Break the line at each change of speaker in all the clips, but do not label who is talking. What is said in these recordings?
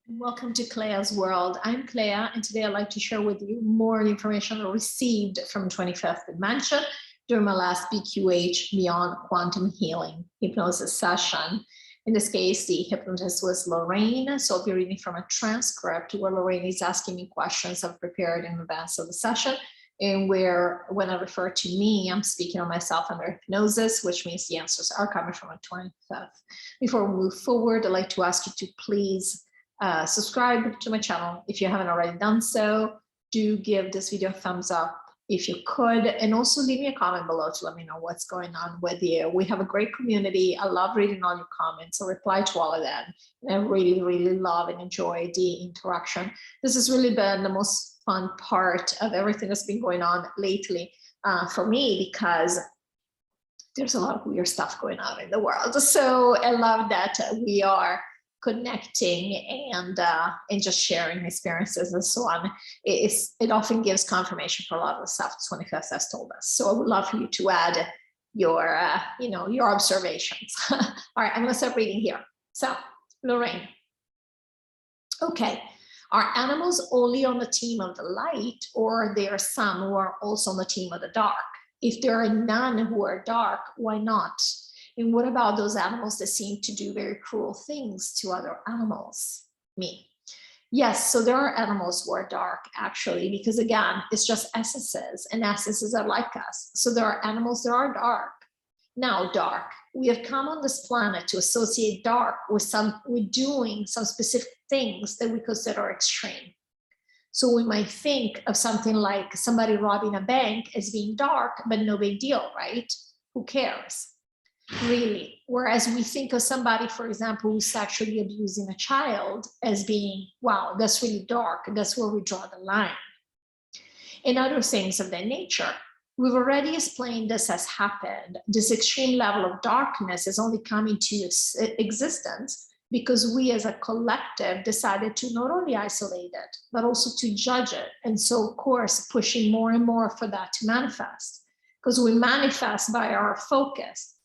Welcome to CLEA'S World. I'm Clea, and today I'd like to share with you more information I received from 25th Dimension during my last BQH Beyond Quantum Healing hypnosis session. In this case, the hypnotist was Lorrayne, so I'll be reading from a transcript where Lorrayne is asking me questions I've prepared in advance of the session, and where, when I refer to me, I'm speaking on myself under hypnosis, which means the answers are coming from a 25th. Before we move forward, I'd like to ask you to please subscribe to my channel if you haven't already done so. Do give this video a thumbs up if you could, and also leave me a comment below to let me know what's going on with you. We have a great community. I love reading all your comments. I reply to all of them, and I really love and enjoy the interaction. This has really been the most fun part of everything that's been going on lately for me, because there's a lot of weird stuff going on in the world. So I love that we are connecting and just sharing experiences and so on. It often gives confirmation for a lot of the stuff 25th has told us. So I would love for you to add your your observations. All right, I'm going to start reading here. So Lorrayne, okay, are animals only on the team of the light, or there are some who are also on the team of the dark? If there are none who are dark, why not? And what about those animals that seem to do very cruel things to other animals? Me. Yes, so there are animals who are dark, actually, because again, it's just essences, and essences are like us. So there are animals that are dark. Now, dark. We have come on this planet to associate dark with doing some specific things that we consider extreme. So we might think of something like somebody robbing a bank as being dark, but no big deal, right? Who cares? Really. Whereas we think of somebody, for example, who's sexually abusing a child as being, wow, that's really dark. That's where we draw the line. And other things of that nature. We've already explained this has happened. This extreme level of darkness is only coming to existence because we as a collective decided to not only isolate it, but also to judge it. And so, of course, pushing more and more for that to manifest, because we manifest by our focus.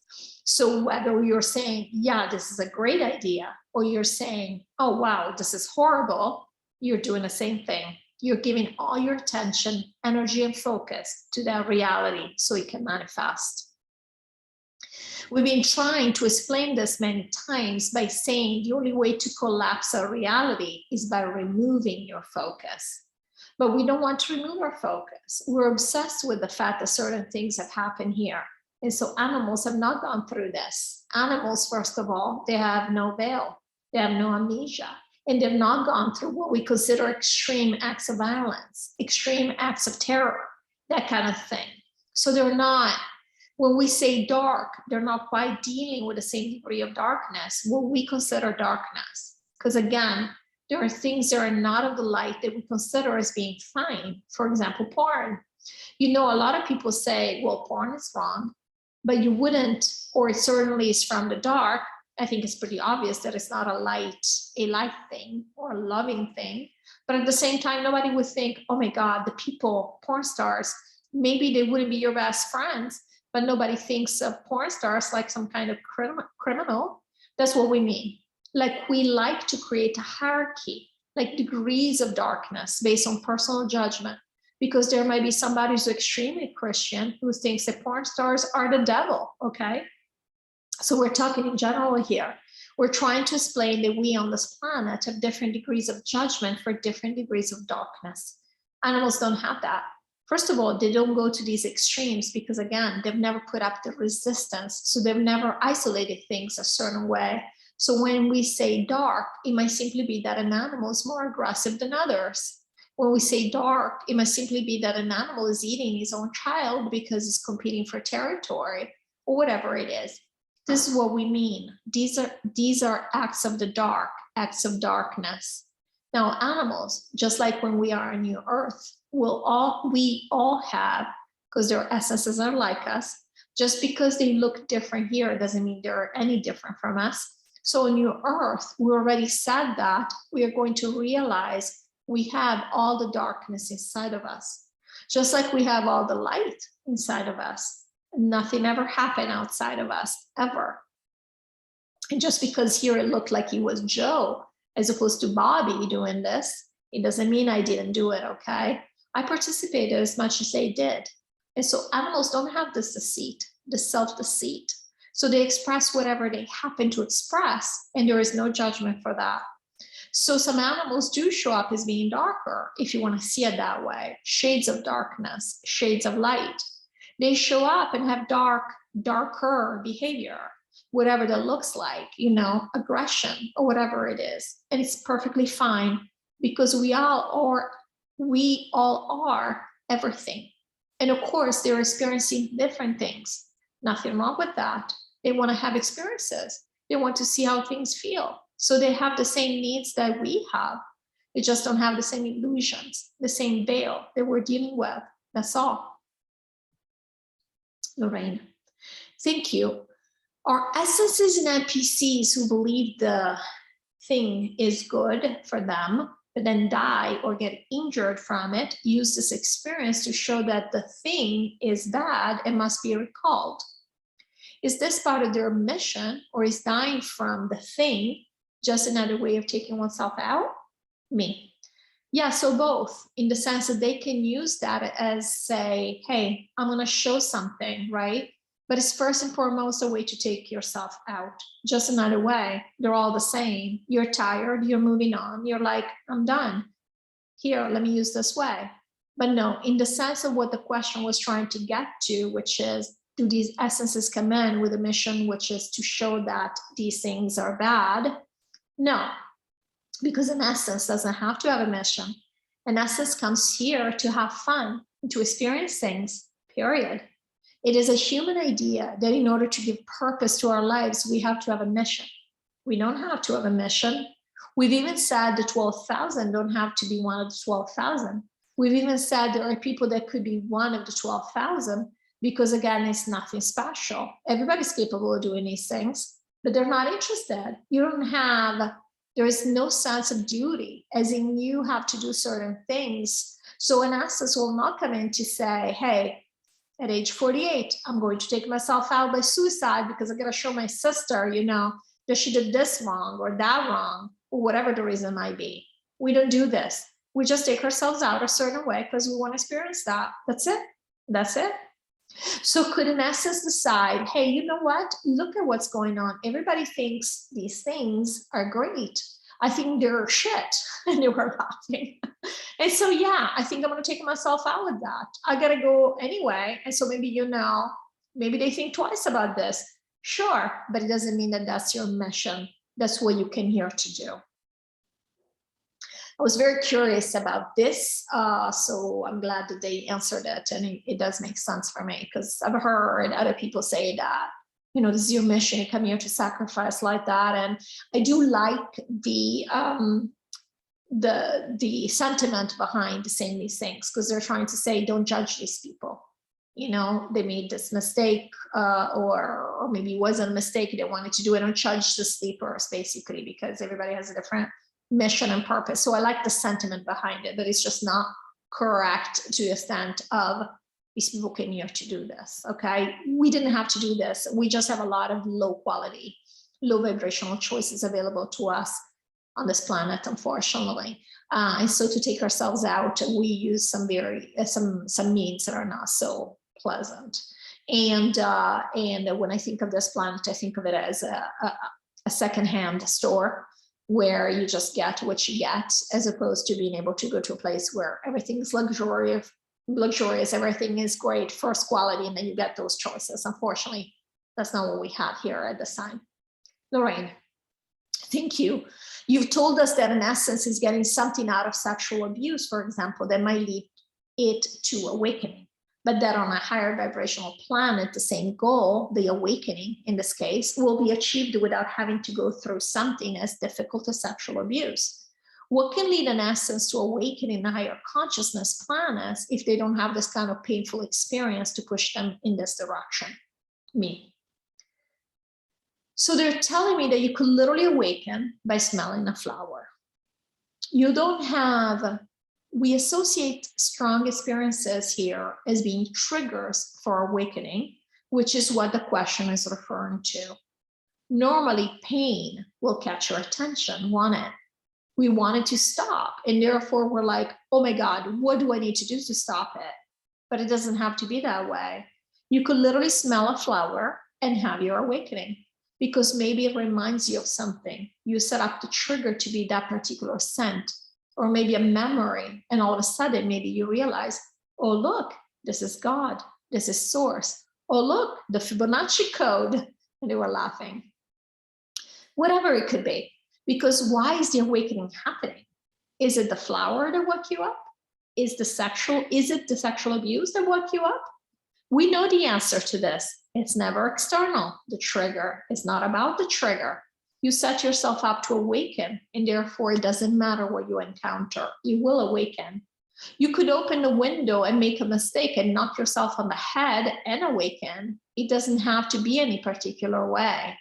So whether you're saying, yeah, this is a great idea, or you're saying, oh, wow, this is horrible, you're doing the same thing. You're giving all your attention, energy, and focus to that reality so it can manifest. We've been trying to explain this many times by saying the only way to collapse our reality is by removing your focus. But we don't want to remove our focus. We're obsessed with the fact that certain things have happened here. And so animals have not gone through this. Animals, first of all, they have no veil. They have no amnesia. And they've not gone through what we consider extreme acts of violence, extreme acts of terror, that kind of thing. So they're not, when we say dark, they're not quite dealing with the same degree of darkness, what we consider darkness. Because again, there are things that are not of the light that we consider as being fine. For example, porn. You know, a lot of people say, well, porn is wrong, but you wouldn't, or it certainly is from the dark. I think it's pretty obvious that it's not a light thing or a loving thing. But at the same time, nobody would think, oh my God, the people, porn stars, maybe they wouldn't be your best friends, but nobody thinks of porn stars like some kind of criminal. That's what we mean. Like, we like to create a hierarchy, like degrees of darkness based on personal judgment. Because there might be somebody who's extremely Christian who thinks that porn stars are the devil, okay? So we're talking in general here. We're trying to explain that we on this planet have different degrees of judgment for different degrees of darkness. Animals don't have that. First of all, they don't go to these extremes because, again, they've never put up the resistance. So they've never isolated things a certain way. So when we say dark, it might simply be that an animal is more aggressive than others. When we say dark, it must simply be that an animal is eating his own child because it's competing for territory or whatever it is. This is what we mean. These are acts of the dark, acts of darkness. Now, animals, just like when we are on New Earth, we all have, because their essences are like us, just because they look different here doesn't mean they're any different from us. So on New Earth, we already said that we are going to realize we have all the darkness inside of us, just like we have all the light inside of us. Nothing ever happened outside of us, ever. And just because here it looked like he was Joe as opposed to Bobby doing this. It doesn't mean I didn't do it, okay? I participated as much as they did. And so animals don't have this deceit, the self-deceit. So they express whatever they happen to express, and there is no judgment for that. So some animals do show up as being darker, if you want to see it that way, shades of darkness, shades of light. They show up and have darker behavior, whatever that looks like, you know, aggression or whatever it is. And it's perfectly fine, because we all are everything. And of course, they're experiencing different things. Nothing wrong with that. They want to have experiences. They want to see how things feel. So they have the same needs that we have. They just don't have the same illusions, the same veil that we're dealing with. That's all. Lorrayne, thank you. Are essences and NPCs who believe the thing is good for them, but then die or get injured from it, use this experience to show that the thing is bad and must be recalled? Is this part of their mission, or is dying from the thing just another way of taking oneself out? Me. Yeah, so both, in the sense that they can use that as, say, hey, I'm going to show something, right? But it's first and foremost a way to take yourself out, just another way. They're all the same. You're tired, you're moving on. You're like, I'm done. Here, let me use this way. But no, in the sense of what the question was trying to get to, which is, do these essences come in with a mission, which is to show that these things are bad? No, because an essence doesn't have to have a mission. An essence comes here to have fun, to experience things, period. It is a human idea that in order to give purpose to our lives, we have to have a mission. We don't have to have a mission. We've even said the 12,000 don't have to be one of the 12,000. We've even said there are people that could be one of the 12,000, because again, it's nothing special. Everybody's capable of doing these things, but they're not interested. You don't have, there is no sense of duty, as in you have to do certain things. So an essence will not come in to say, hey, at age 48, I'm going to take myself out by suicide because I got to show my sister, you know, that she did this wrong or that wrong, or whatever the reason might be. We don't do this. We just take ourselves out a certain way because we want to experience that. That's it. That's it. So could an essence decide, hey, you know what? Look at what's going on. Everybody thinks these things are great. I think they're shit. And they were laughing. And so, yeah, I think I'm going to take myself out with that. I got to go anyway. And so maybe, you know, maybe they think twice about this. Sure, but it doesn't mean that that's your mission. That's what you came here to do. I was very curious about this, so I'm glad that they answered it, and it does make sense for me, because I've heard other people say that, you know, this is your mission, you come here to sacrifice like that, and I do like the sentiment behind saying these things, because they're trying to say, don't judge these people. You know, they made this mistake, or maybe it wasn't a mistake, they wanted to do it, don't judge the sleepers, basically, because everybody has a different mission and purpose. So I like the sentiment behind it, but it's just not correct to the extent of these people came here to do this. Okay, we didn't have to do this. We just have a lot of low quality, low vibrational choices available to us on this planet, unfortunately. And so to take ourselves out, we use some means that are not so pleasant. And when I think of this planet, I think of it as a secondhand store, where you just get what you get, as opposed to being able to go to a place where everything is luxurious, everything is great, first quality, and then you get those choices. Unfortunately, that's not what we had here at this time. Lorrayne, thank you. You've told us that an essence is getting something out of sexual abuse, for example, that might lead it to awakening. But that on a higher vibrational planet, the same goal, the awakening in this case, will be achieved without having to go through something as difficult as sexual abuse. What can lead an essence to awaken in the higher consciousness planets if they don't have this kind of painful experience to push them in this direction? Me. So they're telling me that you could literally awaken by smelling a flower. You don't have... We associate strong experiences here as being triggers for awakening, which is what the question is referring to. Normally, pain will catch your attention, won't it? We want it to stop. And therefore we're like, oh my God, what do I need to do to stop it? But it doesn't have to be that way. You could literally smell a flower and have your awakening, because maybe it reminds you of something. You set up the trigger to be that particular scent, or maybe a memory. And all of a sudden, maybe you realize, oh, look, this is God. This is source. Oh, look, the Fibonacci code. And they were laughing. Whatever it could be. Because why is the awakening happening? Is it the flower that woke you up? Is it the sexual abuse that woke you up? We know the answer to this. It's never external. The trigger is not about the trigger. You set yourself up to awaken, and therefore it doesn't matter what you encounter. You will awaken. You could open the window and make a mistake and knock yourself on the head and awaken. It doesn't have to be any particular way.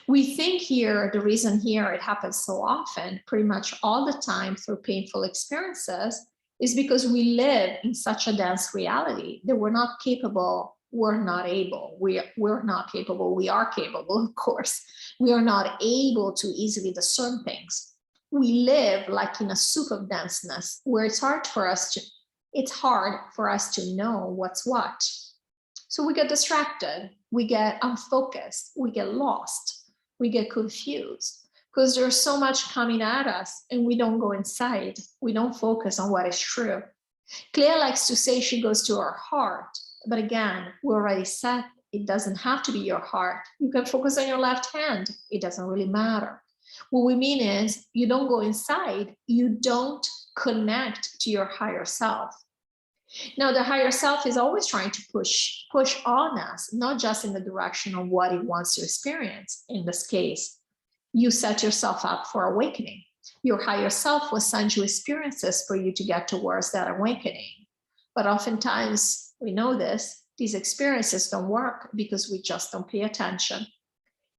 We think here, the reason here it happens so often, pretty much all the time through painful experiences, is because we live in such a dense reality that we're not capable, we're not able, we're not capable, we are capable, of course. We are not able to easily discern things. We live like in a soup of denseness where it's hard for us to know what's what. So we get distracted, we get unfocused, we get lost, we get confused, because there's so much coming at us and we don't go inside. We don't focus on what is true. Clea likes to say she goes to her heart, but again, we already said it doesn't have to be your heart. You can focus on your left hand. It doesn't really matter. What we mean is you don't go inside, you don't connect to your higher self. Now, the higher self is always trying to push on us, not just in the direction of what it wants to experience. In this case, you set yourself up for awakening. Your higher self will send you experiences for you to get towards that awakening. But oftentimes, we know this, these experiences don't work because we just don't pay attention.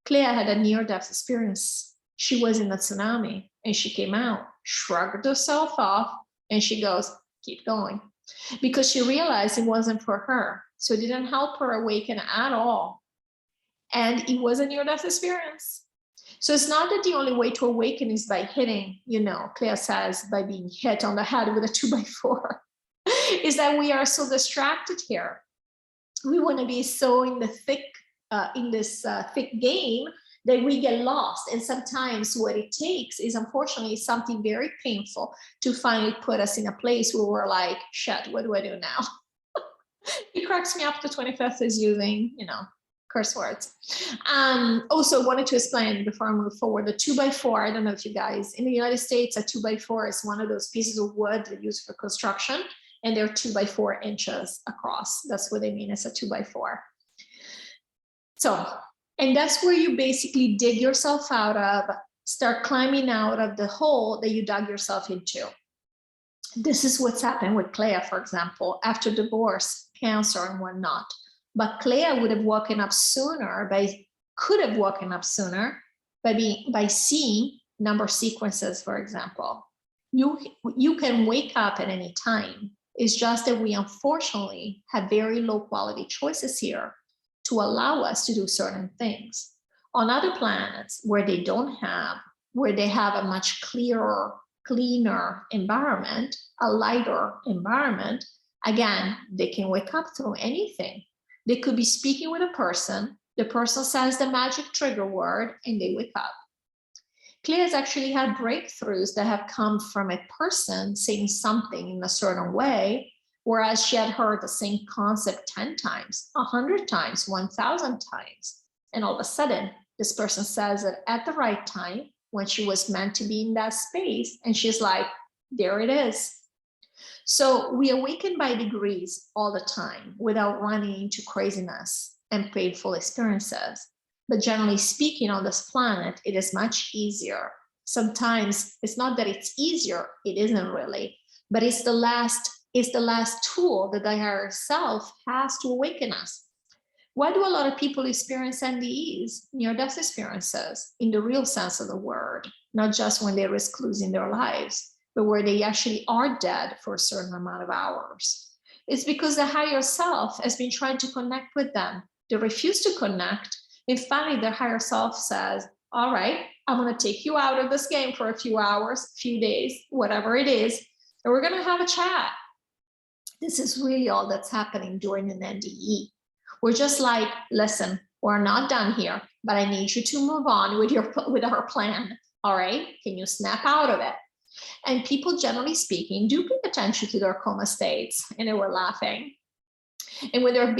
Clea had a near-death experience. She was in a tsunami and she came out, shrugged herself off, and she goes, keep going. Because she realized it wasn't for her. So it didn't help her awaken at all. And it was a near-death experience. So it's not that the only way to awaken is by hitting, Clea says, by being hit on the head with a 2x4. Is that we are so distracted here. We want to be so in the thick, in this thick game that we get lost. And sometimes what it takes is, unfortunately, something very painful to finally put us in a place where we're like, shit, what do I do now? It cracks me up. The 25th is using, curse words. Also wanted to explain before I move forward, the 2x4, I don't know if you guys, in the United States, a 2x4 is one of those pieces of wood that used for construction, and they're 2x4 inches across. That's what they mean, it's a 2x4. So, and that's where you basically dig yourself out of, start climbing out of the hole that you dug yourself into. This is what's happened with Clea, for example, after divorce, cancer, and whatnot. But Clea would have woken up sooner, could have woken up sooner by seeing number sequences, for example. You can wake up at any time. It's just that we unfortunately have very low quality choices here to allow us to do certain things. On other planets where they have a much clearer, cleaner environment, a lighter environment, again, they can wake up through anything. They could be speaking with a person, the person says the magic trigger word, and they wake up. Clea has actually had breakthroughs that have come from a person saying something in a certain way, whereas she had heard the same concept 10 times, 100 times, 1,000 times. And all of a sudden, this person says it at the right time when she was meant to be in that space. And she's like, there it is. So we awaken by degrees all the time without running into craziness and painful experiences. But generally speaking, on this planet, it is much easier. Sometimes it's not that it's easier, it isn't really, but it's the last tool that the higher self has to awaken us. Why do a lot of people experience NDEs, near-death experiences, in the real sense of the word, not just when they risk losing their lives, but where they actually are dead for a certain amount of hours? It's because the higher self has been trying to connect with them. They refuse to connect, and finally their higher self says, all right, I'm going to take you out of this game for a few hours, few days, whatever it is, and we're going to have a chat. This is really all that's happening during an NDE. We're just like, listen, we're not done here, but I need you to move on with our plan. All right? Can you snap out of it? And people, generally speaking, do pay attention to their coma states, and they were laughing. And when they're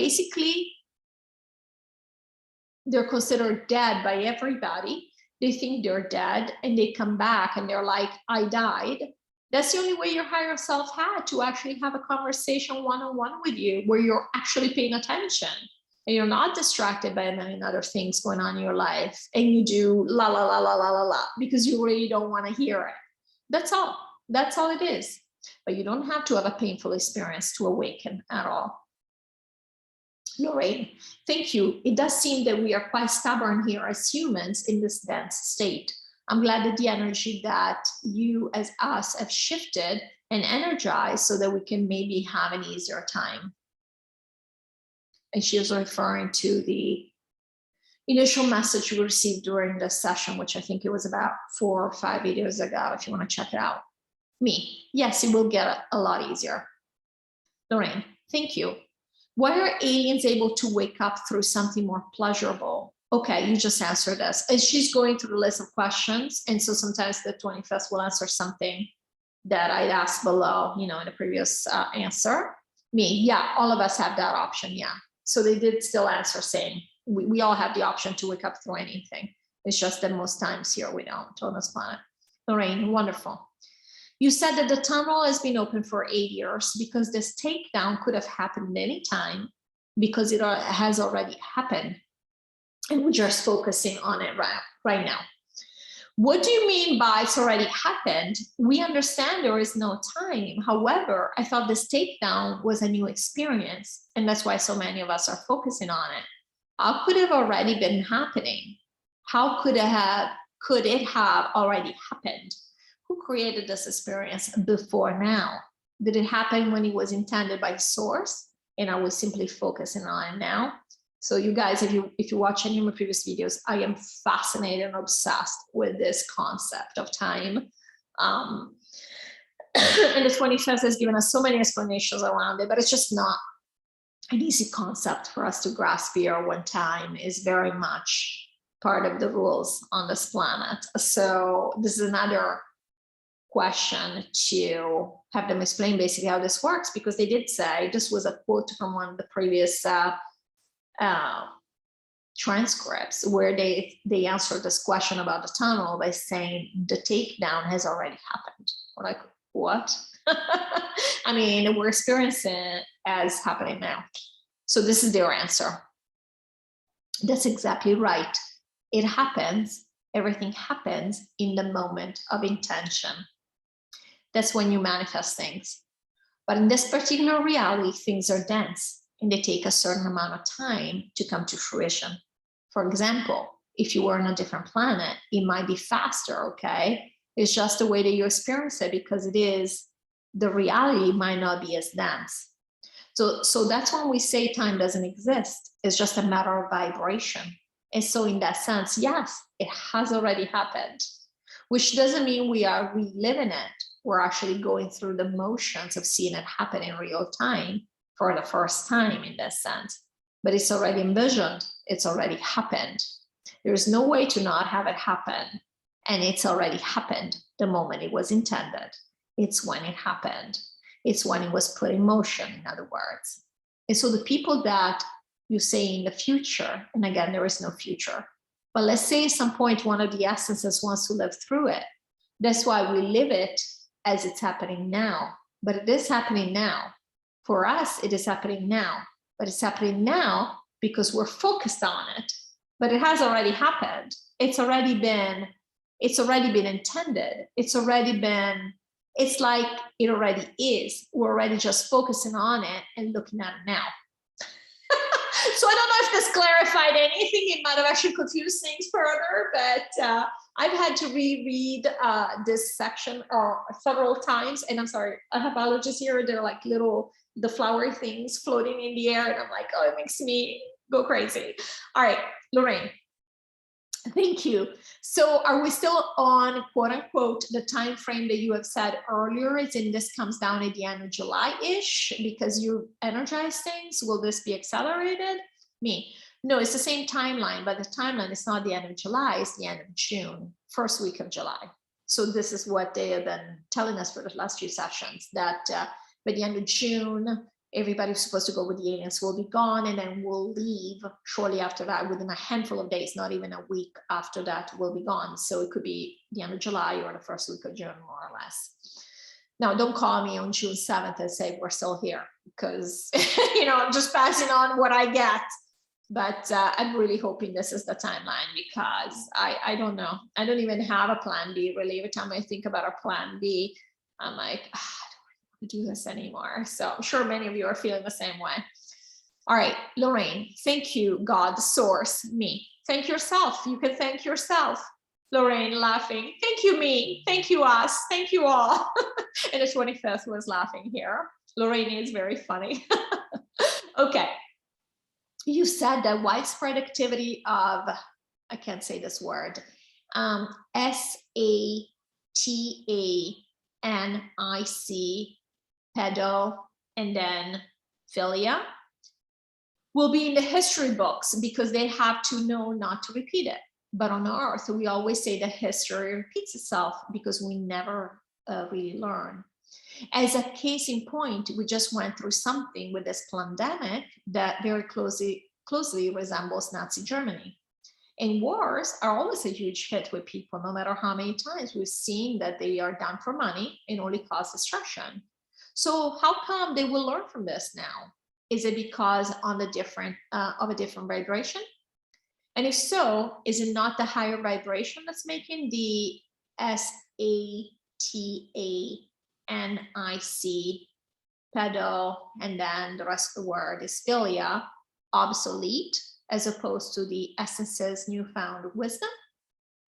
considered dead by everybody, they think they're dead, and they come back and they're like, I died. That's the only way your higher self had to actually have a conversation one-on-one with you, where you're actually paying attention and you're not distracted by a million other things going on in your life, and you do la la la la la la la because you really don't want to hear it. That's all. That's all it is. But you don't have to have a painful experience to awaken at all. Lorrayne, thank you. It does seem that we are quite stubborn here as humans in this dense state. I'm glad that the energy that you as us have shifted and energized so that we can maybe have an easier time. And she is referring to the initial message we received during the session, which I think it was about 4 or 5 videos ago, if you want to check it out. Me, yes, it will get a lot easier. Lorrayne, thank you. Why are aliens able to wake up through something more pleasurable? Okay, you just answered this. And she's going through the list of questions. And so sometimes the 21st will answer something that I'd asked below, in the previous answer. Me, yeah, all of us have that option, yeah. So they did still answer saying, we all have the option to wake up through anything. It's just that most times here we don't on this planet. Lorrayne, wonderful. You said that the tunnel has been open for 8 years because this takedown could have happened any time because it has already happened. And we're just focusing on it right now. What do you mean by it's already happened? We understand there is no time. However, I thought this takedown was a new experience, and that's why so many of us are focusing on it. How could it have already been happening? How could it have already happened? Who created this experience before now? Did it happen when it was intended by source and I was simply focusing on it now? So you guys, if you watch any of my previous videos, I am fascinated and obsessed with this concept of time. And the 21st has given us so many explanations around it, but it's just not an easy concept for us to grasp here when time is very much part of the rules on this planet. So this is another question to have them explain basically how this works, because they did say, this was a quote from one of the previous transcripts where they answered this question about the tunnel by saying the takedown has already happened. We're like, what? I mean, we're experiencing it as happening now. So this is their answer. That's exactly right. It happens. Everything happens in the moment of intention. That's when you manifest things. But in this particular reality, things are dense and they take a certain amount of time to come to fruition. For example, if you were on a different planet, it might be faster, okay? It's just the way that you experience it, because the reality might not be as dense. So that's when we say time doesn't exist. It's just a matter of vibration. And so in that sense, yes, it has already happened, which doesn't mean we are reliving it. We're actually going through the motions of seeing it happen in real time for the first time in that sense. But it's already envisioned. It's already happened. There's no way to not have it happen. And it's already happened the moment it was intended. It's when it happened. It's when it was put in motion, in other words. And so the people that you say in the future, and again, there is no future, but let's say at some point one of the essences wants to live through it. That's why we live it as it's happening now. But it is happening now. For us, it is happening now. But it's happening now because we're focused on it. But it has already happened. It's already been intended. It's like it already is. We're already just focusing on it and looking at it now. So I don't know if this clarified anything. It might have actually confused things further, but I've had to reread this section several times. And I'm sorry, I have allergies here. They're like the flowery things floating in the air. And I'm like, oh, it makes me go crazy. All right, Lorrayne, Thank you. So are we still on, quote unquote, the time frame that you have said earlier? Is in this comes down at the end of July-ish because you energize things? Will this be accelerated? No, it's the same timeline, but the timeline is not the end of July, it's the end of June, first week of July. So this is what they have been telling us for the last few sessions, that by the end of June, everybody who's supposed to go with the aliens will be gone, and then we'll leave shortly after that. Within a handful of days, not even a week after that, we'll be gone. So it could be the end of July or the first week of June, more or less. Now, don't call me on June 7th and say we're still here, because I'm just passing on what I get. But I'm really hoping this is the timeline, because I don't know. I don't even have a plan B, really. Every time I think about a plan B, I'm like, I don't want to do this anymore. So I'm sure many of you are feeling the same way. All right, Lorraine, thank you, God, source, me. Thank yourself. You can thank yourself. Lorraine laughing. Thank you, me. Thank you, us. Thank you all. And the 25th was laughing here. Lorraine is very funny. Okay. You said that widespread activity of, I can't say this word, SATANIC, pedo, and then philia, will be in the history books because they have to know not to repeat it. But on Earth, we always say that history repeats itself because we never really learn. As a case in point, we just went through something with this pandemic that very closely resembles Nazi Germany. And wars are always a huge hit with people, no matter how many times we've seen that they are done for money and only cause destruction. So how come they will learn from this now? Is it because on the of a different vibration? And if so, is it not the higher vibration that's making the SATANIC, pedo, and then the rest of the word is philia, obsolete, as opposed to the essence's newfound wisdom?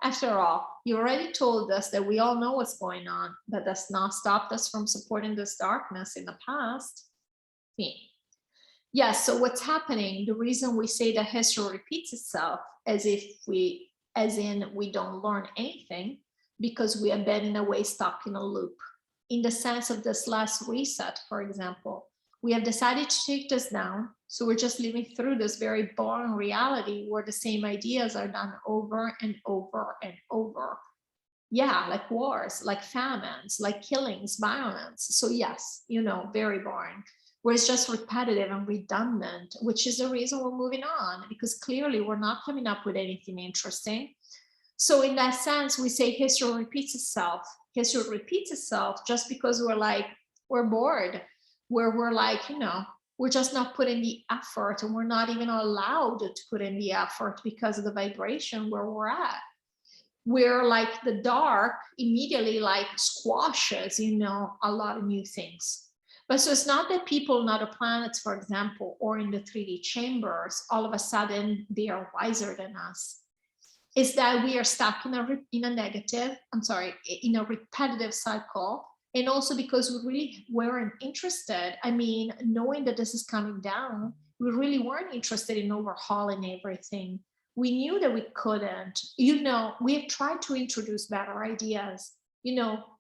After all, you already told us that we all know what's going on, but that's not stopped us from supporting this darkness in the past. Yes, so what's happening, the reason we say that history repeats itself as in we don't learn anything, because we have been in a way stuck in a loop. In the sense of this last reset, for example, we have decided to take this down. So we're just living through this very boring reality where the same ideas are done over and over and over. Yeah, like wars, like famines, like killings, violence. So yes, very boring. Where it's just repetitive and redundant, which is the reason we're moving on, because clearly we're not coming up with anything interesting. So in that sense, we say history repeats itself. History repeats itself just because we're bored, where we're like, we're just not putting the effort, and we're not even allowed to put in the effort because of the vibration where we're at. We're like the dark immediately squashes, a lot of new things. But so it's not that people in other planets, for example, or in the 3D chambers, all of a sudden they are wiser than us. It's that we are stuck in a repetitive cycle. And also because we really weren't interested. Knowing that this is coming down, we really weren't interested in overhauling everything. We knew that we couldn't. We have tried to introduce better ideas.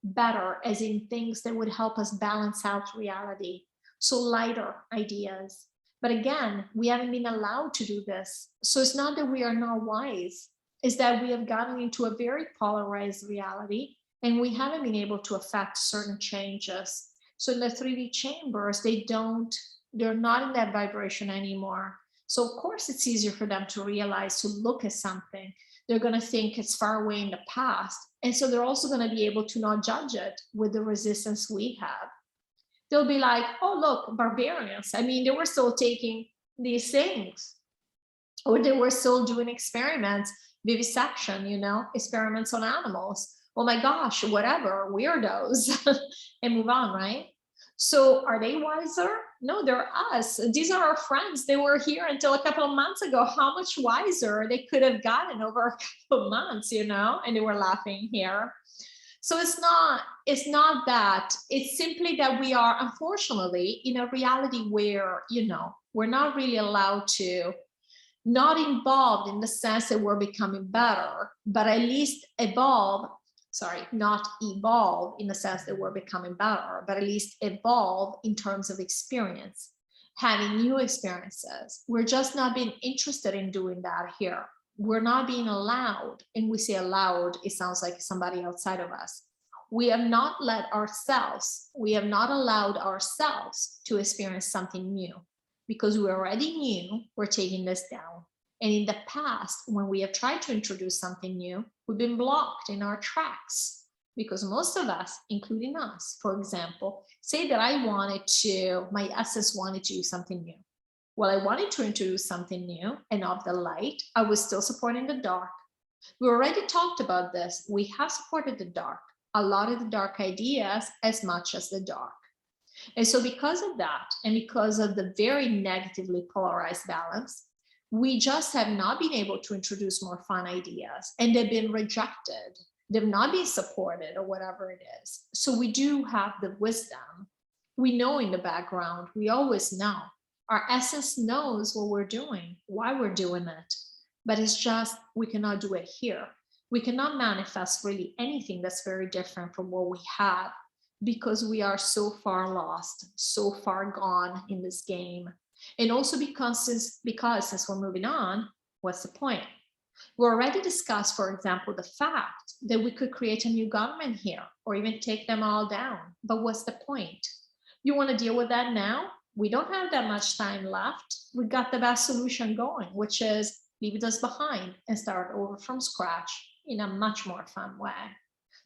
Better as in things that would help us balance out reality. So lighter ideas. But again, we haven't been allowed to do this. So it's not that we are not wise, it's that we have gotten into a very polarized reality and we haven't been able to affect certain changes. So in the 3D chambers, they're not in that vibration anymore. So of course it's easier for them to realize, to look at something. They're going to think it's far away in the past. And so they're also going to be able to not judge it with the resistance we have. They'll be like, oh, look, barbarians. They were still taking these things. Or they were still doing experiments, vivisection, experiments on animals. Oh my gosh, whatever, weirdos, and move on, right? So are they wiser? No, they're us. These are our friends. They were here until a couple of months ago. How much wiser they could have gotten over a couple of months, and they were laughing here. So it's not that. It's simply that we are, unfortunately, in a reality where, we're not really allowed to Not involved in the sense that we're becoming better, but at least evolve, sorry, not evolve in the sense that we're becoming better, but at least evolve in terms of experience, having new experiences. We're just not being interested in doing that here. We're not being allowed, and we say allowed, it sounds like somebody outside of us. We have not let ourselves, we have not allowed ourselves to experience something new because we already knew we're taking this down. And in the past, when we have tried to introduce something new, we've been blocked in our tracks because most of us, including us, for example, say that my essence wanted to do something new. Well, I wanted to introduce something new and of the light, I was still supporting the dark. We already talked about this. We have supported the dark, a lot of the dark ideas as much as the dark. And so because of that, and because of the very negatively polarized balance, we just have not been able to introduce more fun ideas, and they've been rejected. They've not been supported or whatever it is. So we do have the wisdom. We know in the background, we always know. Our essence knows what we're doing, why we're doing it, but it's just, we cannot do it here. We cannot manifest really anything that's very different from what we have because we are so far lost, so far gone in this game. And also because since we're moving on, what's the point? We already discussed, for example, the fact that we could create a new government here or even take them all down. But what's the point? You want to deal with that now? We don't have that much time left. We got the best solution going, which is leave us behind and start over from scratch in a much more fun way.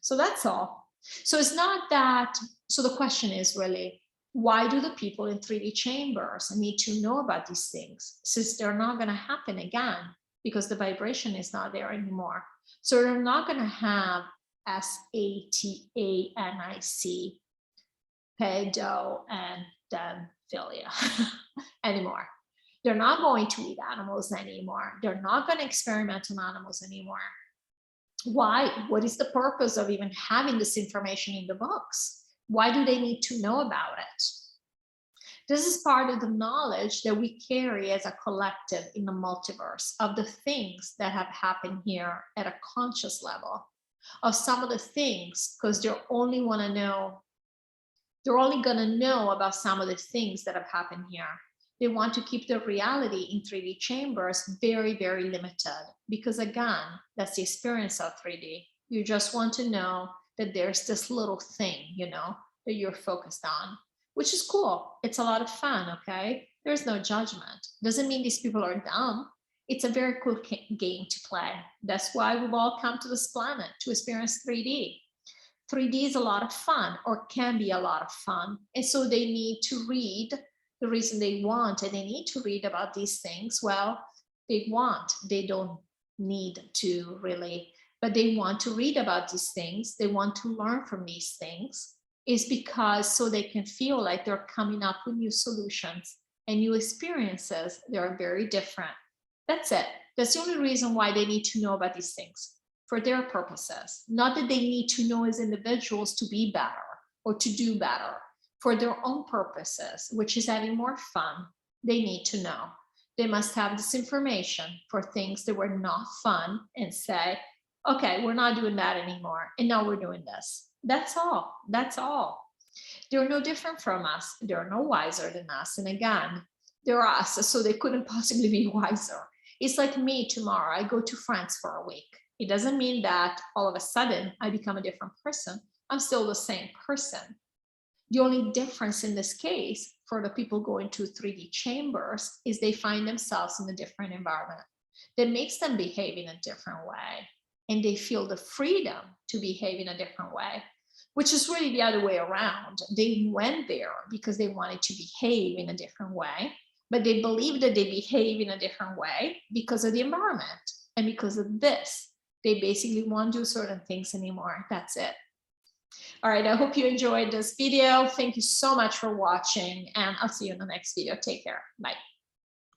So that's all. So it's not that, so the question is really, why do the people in 3D chambers need to know about these things since they're not going to happen again because the vibration is not there anymore? So they're not going to have SATANIC, pedo and philia anymore. They're not going to eat animals anymore. They're not going to experiment on animals anymore. Why? What is the purpose of even having this information in the books? Why do they need to know about it? This is part of the knowledge that we carry as a collective in the multiverse of the things that have happened here at a conscious level, of some of the things, because they're only going to know about some of the things that have happened here. They want to keep the reality in 3D chambers very, very limited because again, that's the experience of 3D. You just want to know that there's this little thing, that you're focused on, which is cool. It's a lot of fun, okay? There's no judgment. Doesn't mean these people are dumb. It's a very cool game to play. That's why we've all come to this planet to experience 3D. 3D is a lot of fun, or can be a lot of fun. And so they need to read the reason they want, and they need to read about these things. Well, they don't need to really, but they want to read about these things. They want to learn from these things, is because so they can feel like they're coming up with new solutions and new experiences. They're very different. That's it. That's the only reason why they need to know about these things, for their purposes. Not that they need to know as individuals to be better or to do better. For their own purposes, which is having more fun, they need to know. They must have this information for things that were not fun and say, okay, we're not doing that anymore. And now we're doing this. That's all. That's all. They're no different from us. They're no wiser than us. And again, they're us, so they couldn't possibly be wiser. It's like me tomorrow. I go to France for a week. It doesn't mean that all of a sudden I become a different person. I'm still the same person. The only difference in this case for the people going to 3D chambers is they find themselves in a different environment that makes them behave in a different way. And they feel the freedom to behave in a different way, which is really the other way around. They went there because they wanted to behave in a different way, but they believe that they behave in a different way because of the environment. And because of this, they basically won't do certain things anymore. That's it. All right, I hope you enjoyed this video. Thank you so much for watching, and I'll see you in the next video. Take care. Bye.